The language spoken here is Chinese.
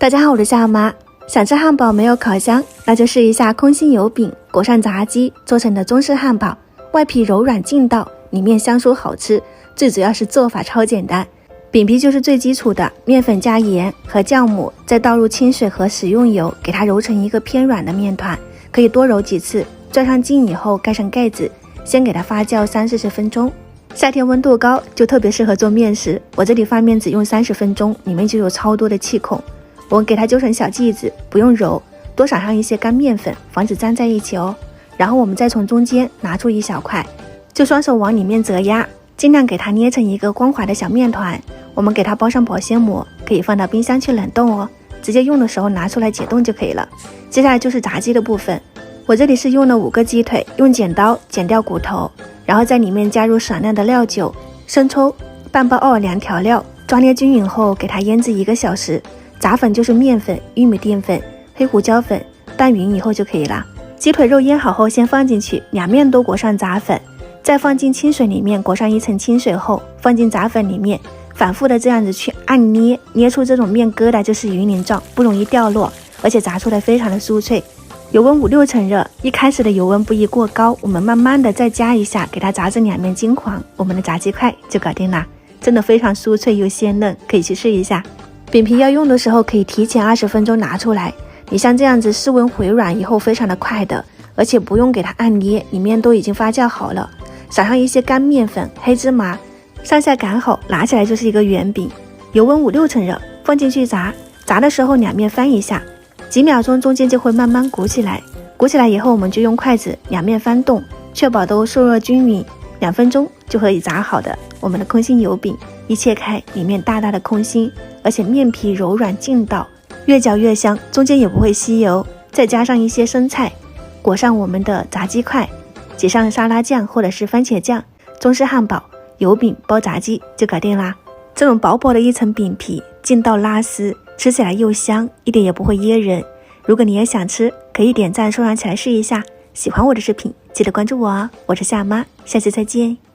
大家好，我是夏妈。想吃汉堡没有烤箱，那就试一下空心油饼裹上炸鸡做成的中式汉堡，外皮柔软劲道，里面香酥好吃，最主要是做法超简单。饼皮就是最基础的，面粉加盐和酵母，再倒入清水和食用油，给它揉成一个偏软的面团，可以多揉几次，转上筋以后盖上盖子，先给它发酵30-40分钟。夏天温度高，就特别适合做面食，我这里发面只用30分钟，里面就有超多的气孔。我们给它揪成小剂子，不用揉，多撒上一些干面粉，防止粘在一起哦。然后我们再从中间拿出一小块，就双手往里面折压，尽量给它捏成一个光滑的小面团。我们给它包上保鲜膜，可以放到冰箱去冷冻哦，直接用的时候拿出来解冻就可以了。接下来就是炸鸡的部分，我这里是用了5个鸡腿，用剪刀剪掉骨头，然后在里面加入少量的料酒、生抽、半包奥尔良调料，抓捏均匀后给它腌制1个小时。炸粉就是面粉、玉米淀粉、黑胡椒粉，拌匀以后就可以了。鸡腿肉腌好后先放进去，两面都裹上炸粉，再放进清水里面裹上1层清水后放进炸粉里面，反复的这样子去按捏，捏出这种面疙瘩就是匀鳞状，不容易掉落，而且炸出来非常的酥脆。油温5-6成热，一开始的油温不宜过高，我们慢慢的再加一下，给它炸至两面金黄，我们的炸鸡块就搞定了，真的非常酥脆又鲜嫩，可以去试一下。饼皮要用的时候可以提前20分钟拿出来，你像这样子室温回软以后非常的快的，而且不用给它按捏，里面都已经发酵好了，撒上一些干面粉、黑芝麻，上下擀好，拿起来就是一个圆饼。油温5-6成热，放进去炸，炸的时候两面翻一下，几秒钟中间就会慢慢鼓起来，鼓起来以后我们就用筷子两面翻动，确保都受热均匀，2分钟就可以炸好的我们的空心油饼。一切开，里面大大的空心，而且面皮柔软劲道，越嚼越香，中间也不会吸油。再加上一些生菜，裹上我们的炸鸡块，挤上沙拉酱或者是番茄酱，中式汉堡油饼包炸鸡就搞定啦。这种薄薄的一层饼皮，劲道拉丝，吃起来又香，一点也不会噎人。如果你也想吃，可以点赞收藏起来试一下。喜欢我的视频记得关注我哦，我是夏妈，下期再见。